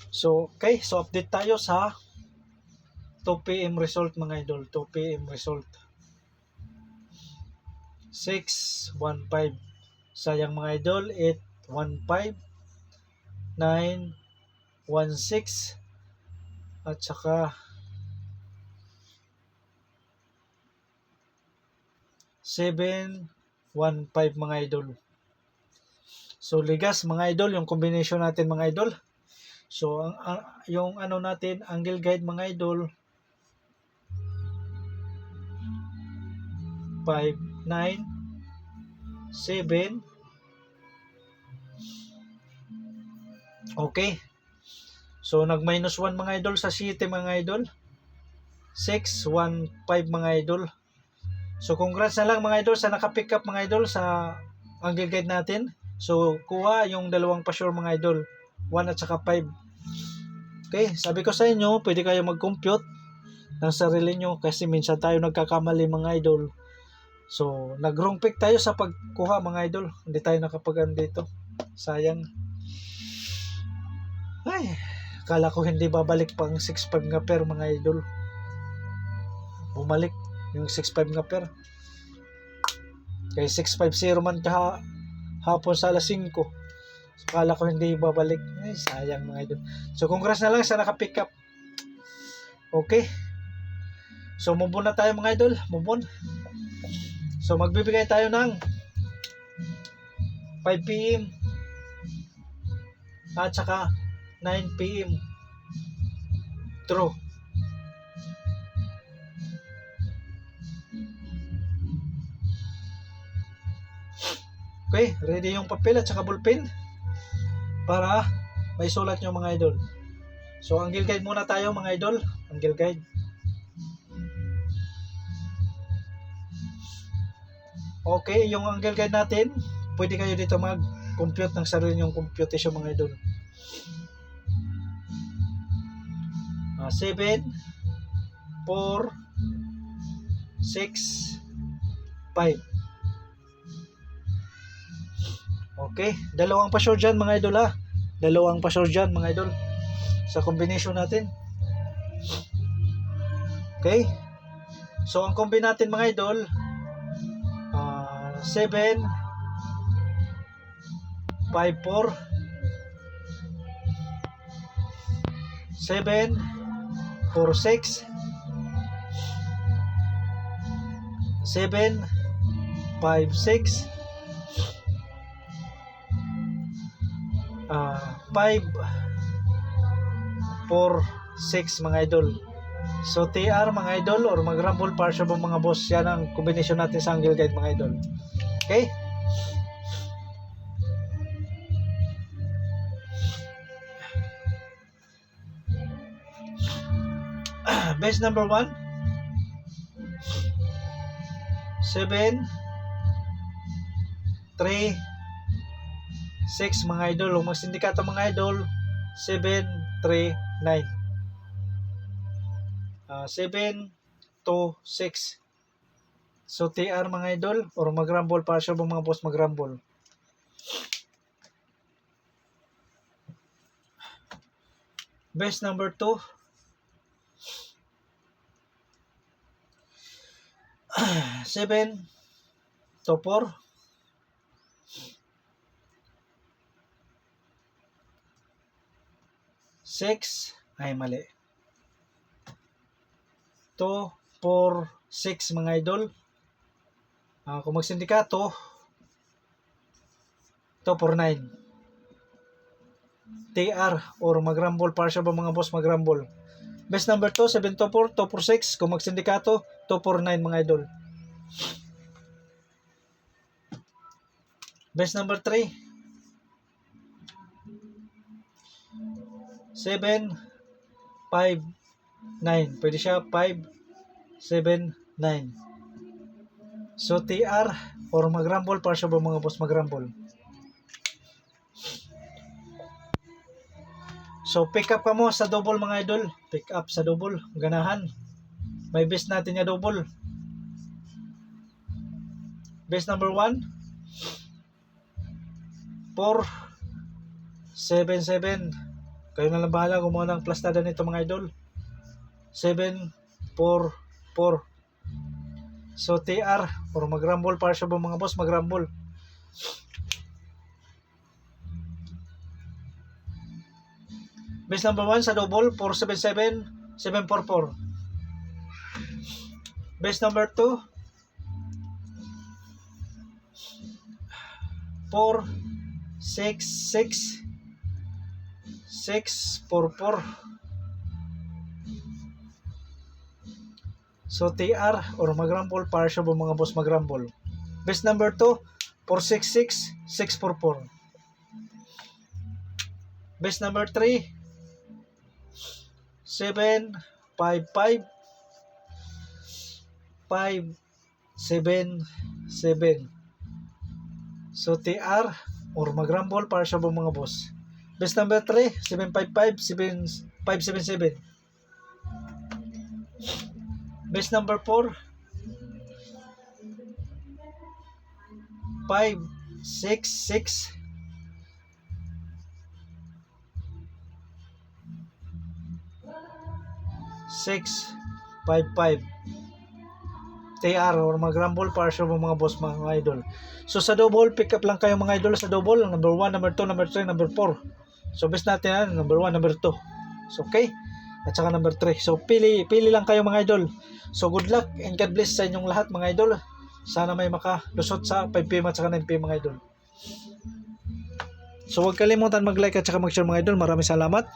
So, okay. So, update tayo sa 2 PM result mga idol. 2 PM result. 615. Sayang mga idol. 815. 916. At saka 715 mga idol. So, ligas mga idol. Yung combination natin mga idol. So, yung ano natin, angle guide mga idol, 5, 9, 7. Okay. So, nag-minus 1 mga idol sa city mga idol. 6, 1, 5 mga idol. So, congrats na lang mga idol sa nakapick up mga idol sa angle guide natin. So, kuha yung dalawang pa-sure mga idol. 1 at saka 5. Okay, sabi ko sa inyo, pwede kayo mag-compute ng sarili nyo kasi minsan tayo nagkakamali mga idol. So, nag-wrong pick tayo sa pagkuha mga idol. Hindi tayo nakapag-ano dito. Sayang. Ay, akala ko hindi babalik pang 6.5 nga per mga idol. Bumalik yung 6.5 nga per. Kaya 6.50 man hapon sa alas 5. So, akala ko hindi babalik. Ay, sayang mga idol. So, congrats na lang sa naka-pick up. Okay. So, move on na tayo mga idol. Move on. So, magbibigay tayo ng 5 PM at saka 9 PM. True. Okay, ready yung papel at saka ballpen para may sulat nyo mga idol. So, angle guide muna tayo mga idol. Angle guide. Okay, yung angle guide natin, pwede kayo dito mag-compute ng sarili nyong computation mga idol. 7, 4, 6, 5. Okay, dalawang pa-sure dyan mga idol ha. Dalawang pa-sure dyan mga idol sa combination natin. Okay, so ang combi natin mga idol, 7, 5, 4, 7, 4, 6, 7, 5, 6, 5, 4, 6 mga idol. So TR mga idol or mag-rumble partial mga boss, yan ang combination natin sa angle guide mga idol. Okay? Base number 1, 7, 3, 6 mga idol. Kung mag-sindikato mga idol, 7, 3, 9. 7, 2, 6. So TR mga idol or mag-rumble partial mga boss, mag-rumble. Base number 2, 7, 2, 4, 6, ay mali, 2, 4, 6 mga idol. Kung magsindikato, 2, 4, 9. TR or mag-rumble partial mga boss, mag-rumble. Best number 2, 7, 2, 4, 2, 4, 6. Kung magsindikato, 2, 4, 9 mga idol. Best number 3, 7, 5, 9. Pwede siya 5, 7, 9. So TR or mag-rumble partial mga boss, mag-rumble. So pick up ka mo sa double mga idol. Pick up sa double. Ganahan. May best natin nga double. Best number 1, 4, 7, 7. Kayo na lang bahala gumawa ng plastada nito mga idol. 7, 4, 4. So TR or mag-rumble para sa mga boss, mag-rumble. Base number 1 sa double 477 744. Base number 2 466 644. So TR or mag-rumble para sa mga boss, mag-rumble. Base number 2 466 644. Base number 3 755 577. So TR or mag-rumble para sa mga boss. Base number 3 755 577. Base number 4 566 655. TR or mag-rumble para sa mga boss, mga idol. So sa double, pick up lang kayo mga idol sa double. Number 1, number 2, number 3, number 4. So best natin number 1, number 2. So okay. At saka number 3. So pili lang kayo mga idol. So good luck and God bless sa inyong lahat mga idol. Sana may makalusot sa 5PM at saka 9PM mga idol. So huwag kalimutan mag-like at saka mag-share mga idol. Maraming salamat.